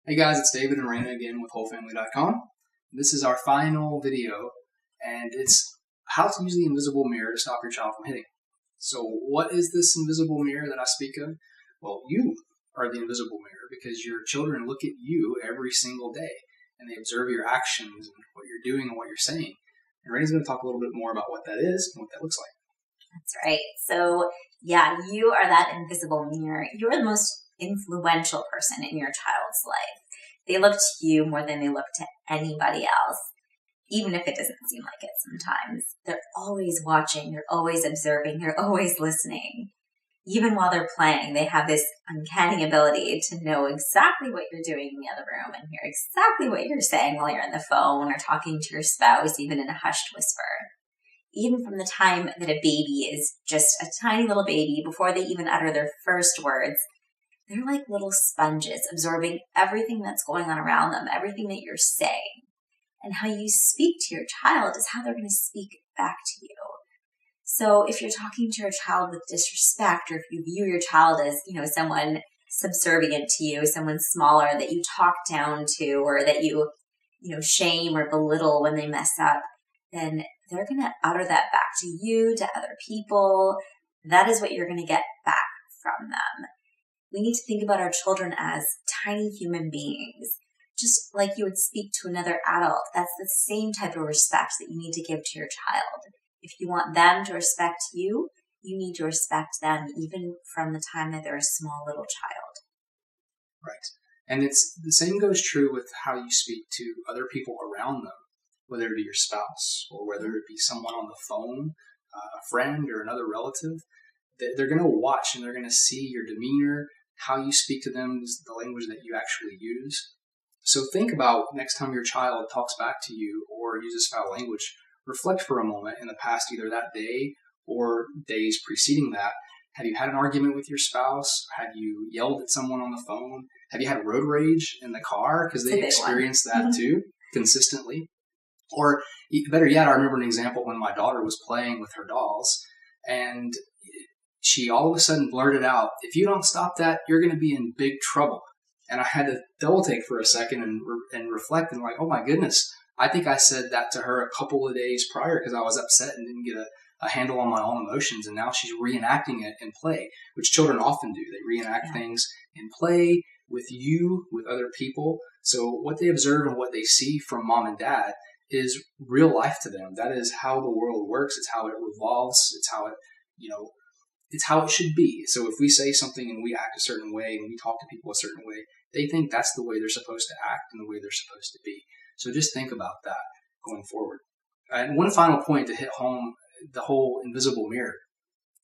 Hey guys, it's David and Raina again with WholeFamily.com. This is our final video, and it's how to use the invisible mirror to stop your child from hitting. So what is this invisible mirror that I speak of? Well, you are the invisible mirror because your children look at you every single day, and they observe your actions and what you're doing and what you're saying. And Raina's going to talk a little bit more about what that is and what that looks like. That's right. So yeah, you are that invisible mirror. You're the most influential person in your child's life. They look to you more than they look to anybody else, even if it doesn't seem like it sometimes. They're always watching, they're always observing, they're always listening. Even while they're playing, they have this uncanny ability to know exactly what you're doing in the other room and hear exactly what you're saying while you're on the phone or talking to your spouse, even in a hushed whisper. Even from the time that a baby is just a tiny little baby, before they even utter their first words, they're like little sponges absorbing everything that's going on around them, everything that you're saying. And how you speak to your child is how they're going to speak back to you. So if you're talking to your child with disrespect, or if you view your child as, someone subservient to you, someone smaller that you talk down to, or that you shame or belittle when they mess up, then they're going to utter that back to you, to other people. That is what you're going to get back from them. We need to think about our children as tiny human beings, just like you would speak to another adult. That's the same type of respect that you need to give to your child. If you want them to respect you, you need to respect them even from the time that they're a small little child. Right. And it's the same goes true with how you speak to other people around them, whether it be your spouse or whether it be someone on the phone, a friend or another relative. They're going to watch and they're going to see your demeanor, how you speak to them, the language that you actually use. So think about next time your child talks back to you or uses foul language, reflect for a moment in the past, either that day or days preceding that. Have you had an argument with your spouse? Have you yelled at someone on the phone? Have you had road rage in the car? Because they experience that too, consistently. Or better yet, I remember an example when my daughter was playing with her dolls, and she all of a sudden blurted out, "If you don't stop that, you're going to be in big trouble." And I had to double take for a second and reflect and like, oh my goodness, I think I said that to her a couple of days prior because I was upset and didn't get a handle on my own emotions. And now she's reenacting it in play, which children often do. They reenact things in play with you, with other people. So what they observe and what they see from mom and dad is real life to them. That is how the world works. It's how it revolves. It's how it, it's how it should be. So if we say something and we act a certain way and we talk to people a certain way, they think that's the way they're supposed to act and the way they're supposed to be. So just think about that going forward. And one final point to hit home the whole invisible mirror.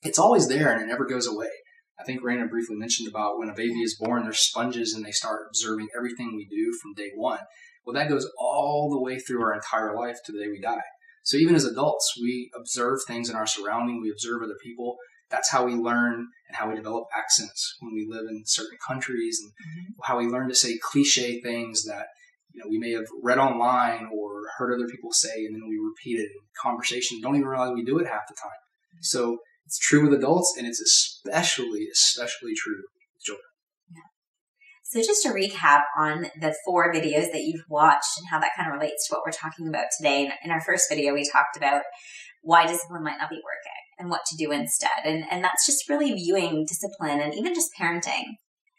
It's always there and it never goes away. I think Raina briefly mentioned about when a baby is born, they're sponges and they start observing everything we do from day one. Well, that goes all the way through our entire life to the day we die. So even as adults, we observe things in our surrounding, we observe other people. That's how we learn and how we develop accents when we live in certain countries, and how we learn to say cliche things that we may have read online or heard other people say, and then we repeat it in conversation. Don't even realize we do it half the time. So it's true with adults, and it's especially true with children. So just to recap on the 4 videos that you've watched and how that kind of relates to what we're talking about today. In our first video, we talked about why discipline might not be working and what to do instead. And that's just really viewing discipline and even just parenting,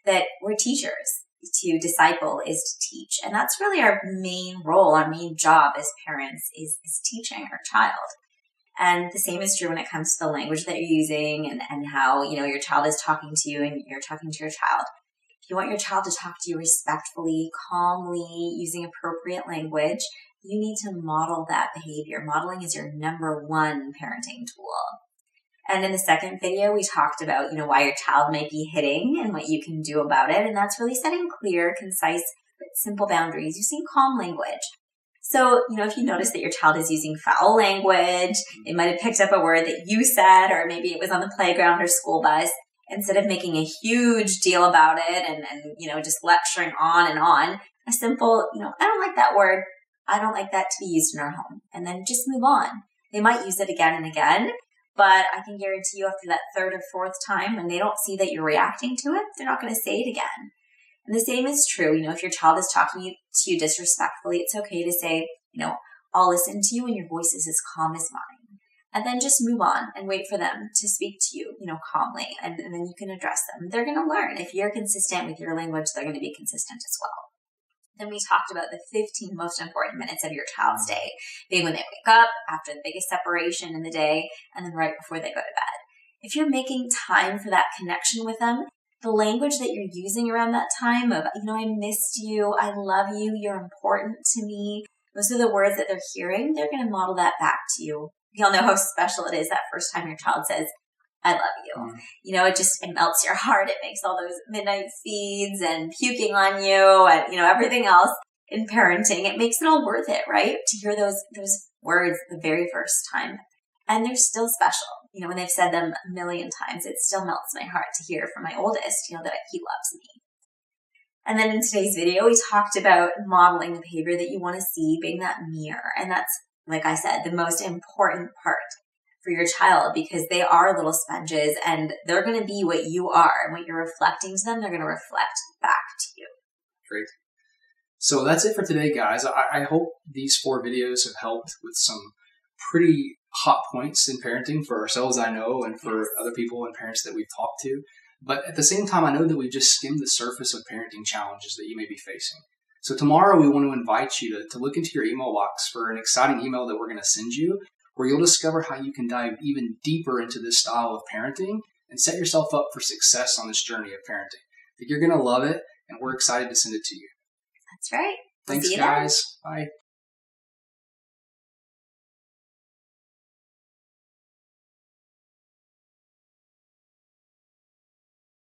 that we're teachers. To disciple is to teach. And that's really our main role, our main job as parents is teaching our child. And the same is true when it comes to the language that you're using and how, your child is talking to you and you're talking to your child. If you want your child to talk to you respectfully, calmly, using appropriate language, you need to model that behavior. Modeling is your number 1 parenting tool. And in the second video, we talked about, why your child might be hitting and what you can do about it. And that's really setting clear, concise, but simple boundaries using calm language. So, if you notice that your child is using foul language, they might have picked up a word that you said, or maybe it was on the playground or school bus, instead of making a huge deal about it and just lecturing on and on, a simple, I don't like that word. I don't like that to be used in our home. And then just move on. They might use it again and again, but I can guarantee you after that 3rd or 4th time, when they don't see that you're reacting to it, they're not going to say it again. And the same is true, if your child is talking to you disrespectfully, it's okay to say, I'll listen to you and your voice is as calm as mine. And then just move on and wait for them to speak to you, calmly. And then you can address them. They're going to learn. If you're consistent with your language, they're going to be consistent as well. Then we talked about the 15 most important minutes of your child's day, being when they wake up, after the biggest separation in the day, and then right before they go to bed. If you're making time for that connection with them, the language that you're using around that time of, I missed you, I love you, you're important to me, those are the words that they're hearing. They're going to model that back to you. We all know how special it is that first time your child says, I love you. It melts your heart. It makes all those midnight feeds and puking on you and, everything else in parenting. It makes it all worth it, right? To hear those words the very first time. And they're still special. When they've said them a million times, it still melts my heart to hear from my oldest, that he loves me. And then in today's video, we talked about modeling the behavior that you want to see, being that mirror. And that's, like I said, the most important part for your child, because they are little sponges and they're going to be what you are. And what you're reflecting to them, they're going to reflect back to you. Great. So that's it for today, guys. I hope these 4 videos have helped with some pretty hot points in parenting for ourselves, I know, and for other people and parents that we've talked to. But at the same time, I know that we've just skimmed the surface of parenting challenges that you may be facing. So tomorrow we want to invite you to look into your email box for an exciting email that we're going to send you, where you'll discover how you can dive even deeper into this style of parenting and set yourself up for success on this journey of parenting. I think you're going to love it, and we're excited to send it to you. That's right. Thanks, guys. Bye.